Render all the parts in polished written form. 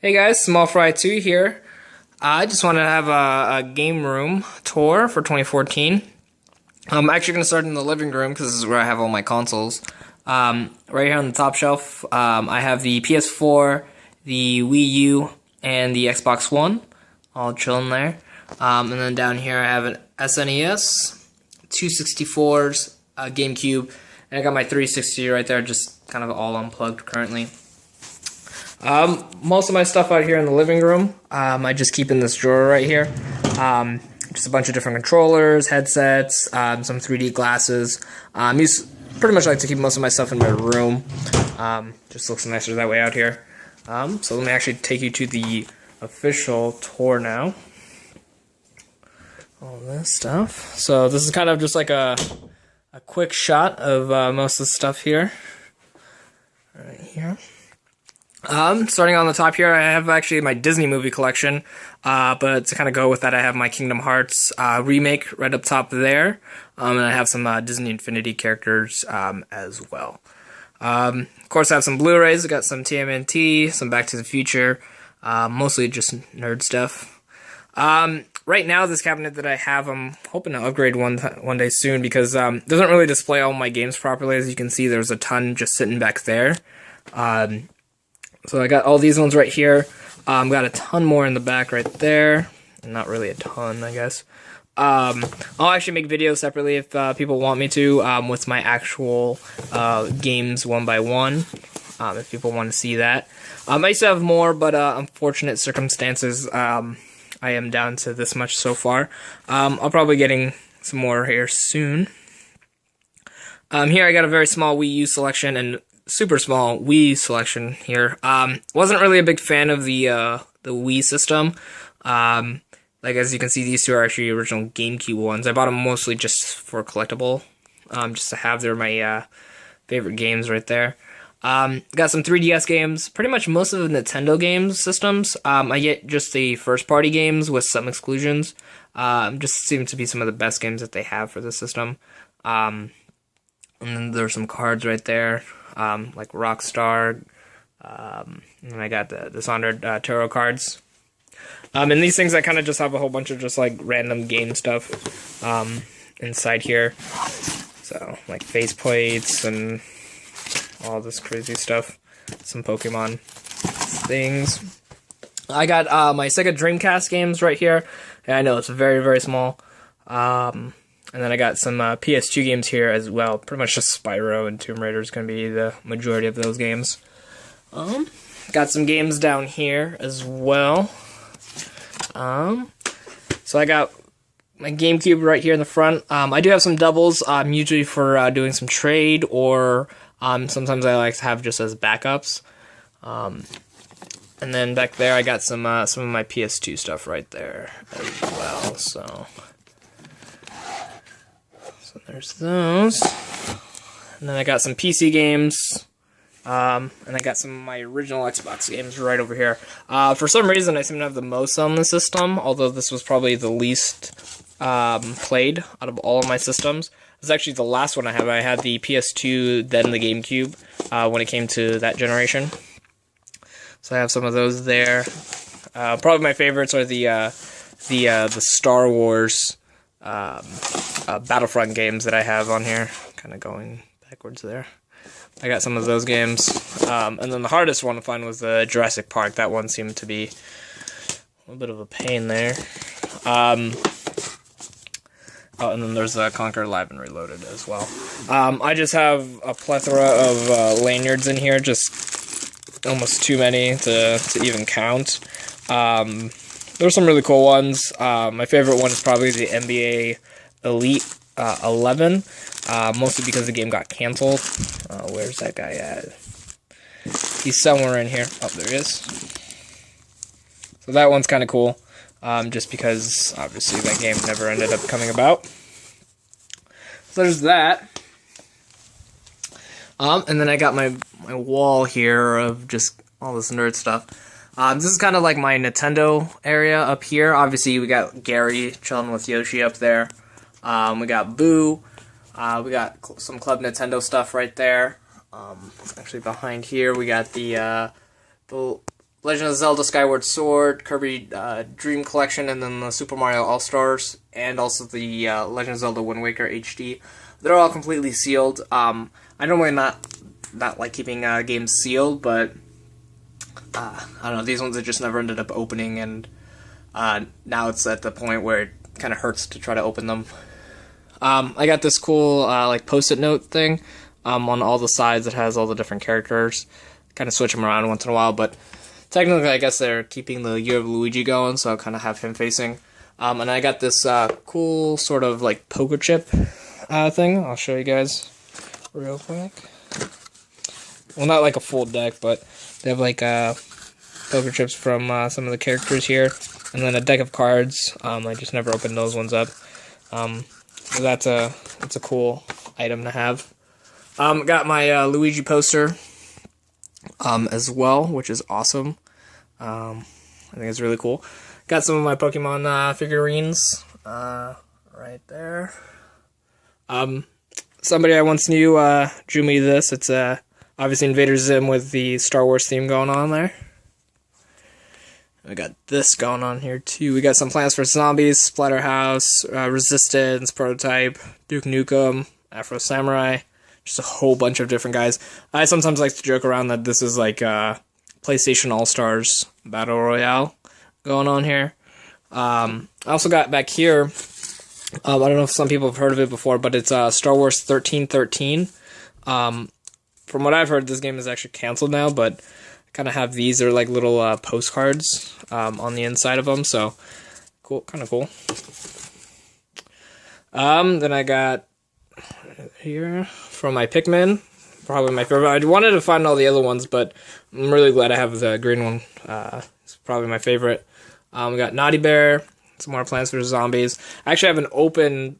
Hey guys, Small Fry 2 here. I just wanted to have a game room tour for 2014. I'm actually going to start in the living room because this is where I have all my consoles. Right here on the top shelf, I have the PS4, the Wii U, and the Xbox One, all chilling there. And then down here I have an SNES, two 64s, a GameCube, and I got my 360 right there, just kind of all unplugged currently. Most of my stuff out here in the living room, I just keep in this drawer right here. Just a bunch of different controllers, headsets, some 3D glasses. Pretty much like to keep most of my stuff in my room. Just looks nicer that way out here. So let me actually take you to the official tour now. All this stuff. So this is kind of just like a quick shot of most of the stuff here. Right here. Starting on the top here, I have actually my Disney movie collection, but to kind of go with that, I have my Kingdom Hearts remake right up top there, and I have some Disney Infinity characters as well. Of course, I have some Blu-rays. I got some TMNT, some Back to the Future, mostly just nerd stuff. Right now, this cabinet that I have, I'm hoping to upgrade one day soon because it doesn't really display all my games properly. As you can see, there's a ton just sitting back there. So I got all these ones right here. Got a ton more in the back right there. Not really a ton, I guess. I'll actually make videos separately if people want me to, with my actual games one by one, if people want to see that. I used to have more, but unfortunate circumstances, I am down to this much so far. I'll probably getting some more here soon. Here I got a very small Wii U selection and super small Wii selection here. Wasn't really a big fan of the Wii system. Like as you can see, these two are actually original GameCube ones. I bought them mostly just for collectible, just to have. They're my favorite games right there. Got some 3DS games. Pretty much most of the Nintendo games systems. I get just the first party games with some exclusions. Just seem to be some of the best games that they have for the system. And then there's some cards right there. Like Rockstar, and I got the Dishonored tarot cards. And these things I kind of just have a whole bunch of just like random game stuff inside here. So like faceplates and all this crazy stuff. Some Pokemon things. I got my Sega Dreamcast games right here. And I know it's very, very small. And then I got some PS2 games here as well. Pretty much just Spyro and Tomb Raider is going to be the majority of those games. Got some games down here as well. So I got my GameCube right here in the front. I do have some doubles, usually for doing some trade, or sometimes I like to have just as backups. And then back there I got some of my PS2 stuff right there as well. So there's those. And then I got some PC games. And I got some of my original Xbox games right over here. For some reason, I seem to have the most on the system, although this was probably the least played out of all of my systems. This is actually the last one I have. I had the PS2, then the GameCube, when it came to that generation. So I have some of those there. Probably my favorites are the Star Wars Battlefront games that I have on here. Kind of going backwards there. I got some of those games. And then the hardest one to find was the Jurassic Park. That one seemed to be a little bit of a pain there. Oh, and then there's Conquer Live and Reloaded as well. I just have a plethora of lanyards in here, just almost too many to even count. There's some really cool ones. My favorite one is probably the NBA Elite 11, mostly because the game got canceled. Where's that guy at? He's somewhere in here. Oh, there he is. So that one's kind of cool, just because, obviously, that game never ended up coming about. So there's that. And then I got my wall here of just all this nerd stuff. This is kind of like my Nintendo area up here. Obviously, we got Gary chilling with Yoshi up there. We got Boo. We got some Club Nintendo stuff right there. Actually, behind here, we got the Legend of Zelda Skyward Sword, Kirby Dream Collection, and then the Super Mario All-Stars, and also the Legend of Zelda Wind Waker HD. They're all completely sealed. I normally not like keeping games sealed, but I don't know, these ones I just never ended up opening, and now it's at the point where it kind of hurts to try to open them. I got this cool like post-it note thing on all the sides. It has all the different characters. Kind of switch them around once in a while, but technically I guess they're keeping the Year of Luigi going, so I'll kind of have him facing. And I got this cool sort of like poker chip thing. I'll show you guys real quick. Well, not like a full deck, but they have like poker chips from some of the characters here, and then a deck of cards. I just never opened those ones up. So that's a cool item to have. Got my Luigi poster as well, which is awesome. I think it's really cool. Got some of my Pokemon figurines right there. Somebody I once knew drew me this. It's obviously Invader Zim with the Star Wars theme going on there. We got this going on here too. We got some Plants vs. Zombies, Splatterhouse, Resistance, Prototype, Duke Nukem, Afro Samurai. Just a whole bunch of different guys. I sometimes like to joke around that this is like PlayStation All-Stars Battle Royale going on here. I also got back here, I don't know if some people have heard of it before, but it's Star Wars 1313. From what I've heard, this game is actually canceled now, but I kind of have these. They're like little postcards on the inside of them, so cool, kind of cool. Then I got here from my Pikmin, probably my favorite. I wanted to find all the other ones, but I'm really glad I have the green one. It's probably my favorite. We got Naughty Bear, some more Plants vs. Zombies. I actually have an open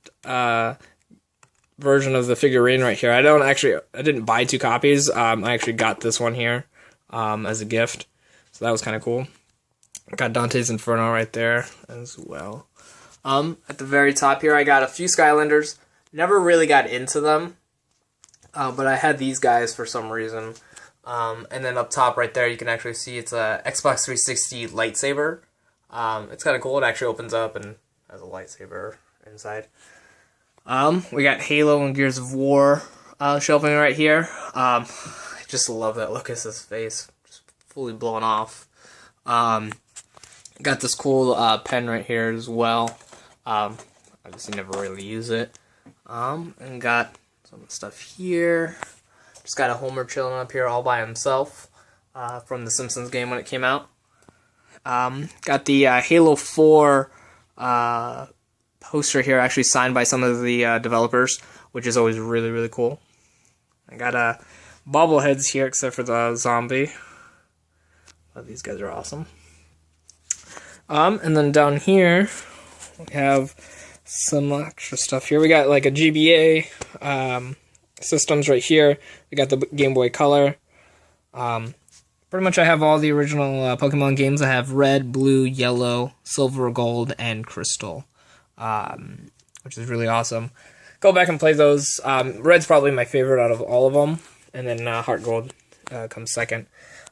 version of the figurine right here. I didn't buy 2 copies. I actually got this one here as a gift, so that was kind of cool. Got Dante's Inferno right there as well. At the very top here, I got a few Skylanders. Never really got into them, but I had these guys for some reason. And then up top right there, you can actually see it's a Xbox 360 lightsaber. It's kind of cool. It actually opens up and has a lightsaber inside. We got Halo and Gears of War shelving right here. I just love that Lucas's face, just fully blown off. Got this cool pen right here as well. Obviously never really use it. And got some stuff here. Just got a Homer chilling up here all by himself from the Simpsons game when it came out. Got the Halo 4 poster here, actually signed by some of the developers, which is always really, really cool. I got bobbleheads here, except for the zombie. Oh, these guys are awesome. And then down here, we have some extra stuff here. We got like a GBA systems right here. We got the Game Boy Color. Pretty much I have all the original Pokemon games. I have Red, Blue, Yellow, Silver, Gold, and Crystal, which is really awesome. Go back and play those. Red's probably my favorite out of all of them, and then Heart Gold comes second.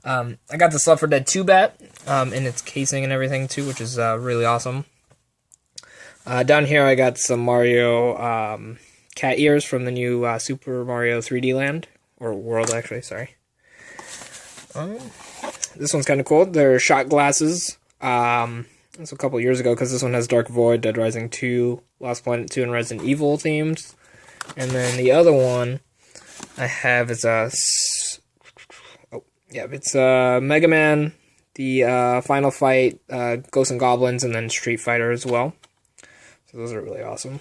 I got the Left 4 Dead 2 bat in its casing and everything too, which is really awesome. Down here I got some Mario cat ears from the new Super Mario 3D Land, or World actually, sorry. This one's kind of cool. They're shot glasses. That's a couple years ago, because this one has Dark Void, Dead Rising 2, Lost Planet 2, and Resident Evil themes. And then the other one I have is it's Mega Man, the Final Fight, Ghosts and Goblins, and then Street Fighter as well. So those are really awesome.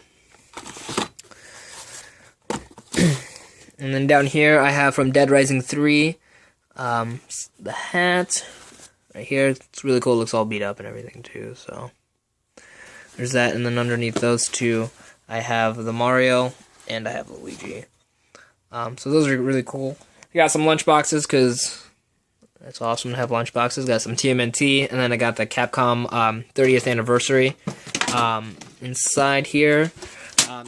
And then down here I have from Dead Rising 3, the hat right here. It's really cool. It looks all beat up and everything too, so there's that. And then underneath those two I have the Mario and I have Luigi. So those are really cool. I got some lunch boxes because it's awesome to have lunch boxes. Got some TMNT, and then I got the Capcom 30th anniversary inside here.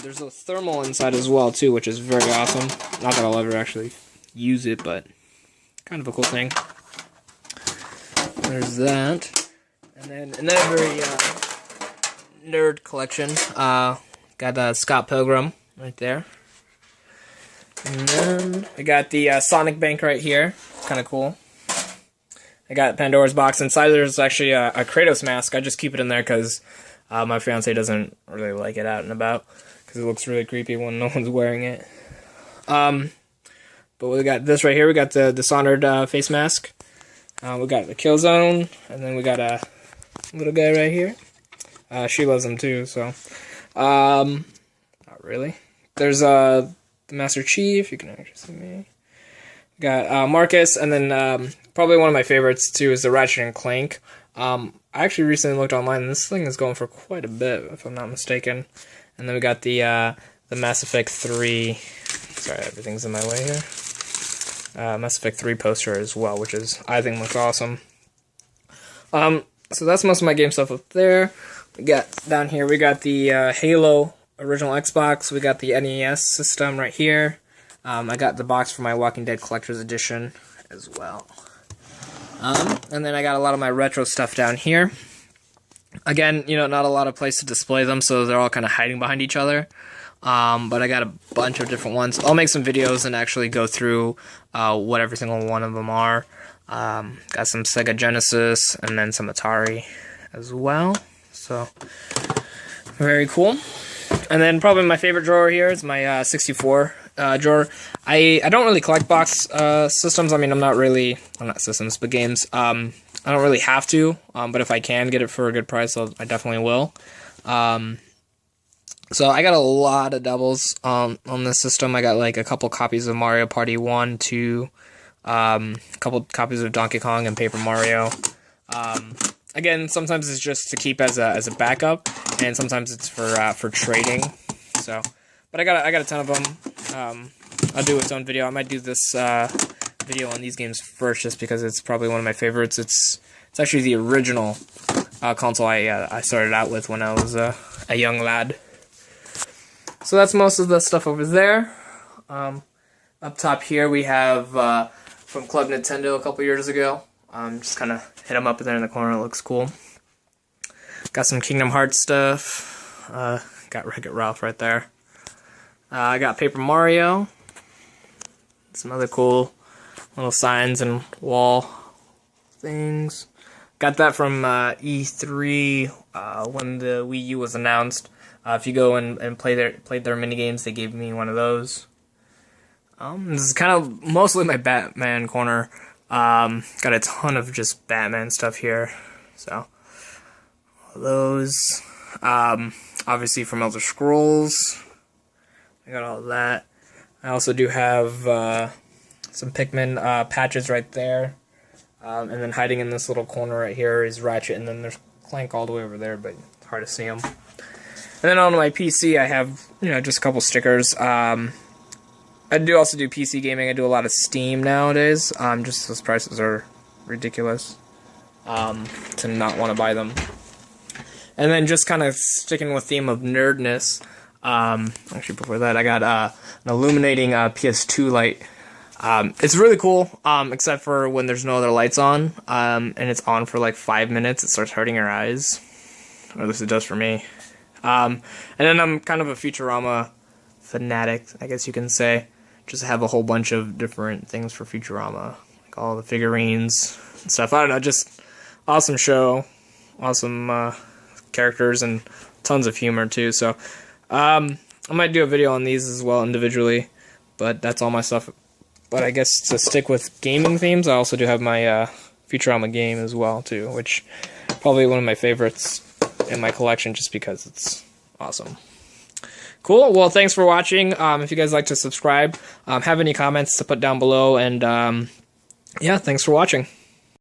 There's a thermal inside as well too, which is very awesome. Not that I'll ever actually use it, but kind of a cool thing. There's that. And then another very nerd collection. Got Scott Pilgrim right there. And then I got the Sonic Bank right here. Kind of cool. I got Pandora's Box. Inside there's actually a Kratos mask. I just keep it in there because my fiance doesn't really like it out and about because it looks really creepy when no one's wearing it. But we got this right here. We got the Dishonored face mask. We got the Killzone, and then we got a little guy right here. She loves him too, so not really. There's the Master Chief. You can actually see me. We got Marcus, and then probably one of my favorites too is the Ratchet and Clank. I actually recently looked online, and this thing is going for quite a bit, if I'm not mistaken. And then we got the Mass Effect 3. Sorry, everything's in my way here. Mass Effect 3 poster as well, which I think looks awesome. So that's most of my game stuff up there. We got down here, we got the Halo original Xbox. We got the NES system right here. I got the box for my Walking Dead Collector's Edition as well. And then I got a lot of my retro stuff down here. Again, not a lot of place to display them, so they're all kind of hiding behind each other. But I got a bunch of different ones. I'll make some videos and actually go through what every single one of them are. Got some Sega Genesis and then some Atari as well. So, very cool. And then probably my favorite drawer here is my 64 drawer. I don't really collect box systems. I mean, I'm not systems, but games. I don't really have to, but if I can get it for a good price, I definitely will. So I got a lot of doubles on this system. I got like a couple copies of Mario Party 1, 2, a couple copies of Donkey Kong and Paper Mario. Again, sometimes it's just to keep as a backup, and sometimes it's for trading. So, but I got a ton of them. I'll do its own video. I might do this video on these games first, just because it's probably one of my favorites. It's actually the original console I started out with when I was a young lad. So that's most of the stuff over there. Up top here we have from Club Nintendo a couple years ago. Just kind of hit them up there in the corner. It looks cool. Got some Kingdom Hearts stuff. Got Wreck-It Ralph right there. I got Paper Mario. Some other cool little signs and wall things. Got that from E3 when the Wii U was announced. If you go and played their mini games, they gave me one of those. This is kind of mostly my Batman corner. Got a ton of just Batman stuff here. So those, obviously from Elder Scrolls. I got all that. I also do have some Pikmin patches right there. And then hiding in this little corner right here is Ratchet, and then there's Clank all the way over there, but it's hard to see them. And then on my PC, I have, just a couple stickers. I do also do PC gaming. I do a lot of Steam nowadays. Just those prices are ridiculous to not want to buy them. And then just kind of sticking with theme of nerdness. Actually, before that, I got an illuminating PS2 light. It's really cool, except for when there's no other lights on, and it's on for like 5 minutes, it starts hurting your eyes. Or at least it does for me. And then I'm kind of a Futurama fanatic, I guess you can say. Just have a whole bunch of different things for Futurama, like all the figurines and stuff. I don't know, just awesome show, awesome characters, and tons of humor too. So I might do a video on these as well individually, but that's all my stuff. But I guess to stick with gaming themes, I also do have my Futurama game as well too, which is probably one of my favorites in my collection just because it's awesome. Cool. Well, thanks for watching. If you guys like to subscribe, have any comments to put down below, and yeah, thanks for watching.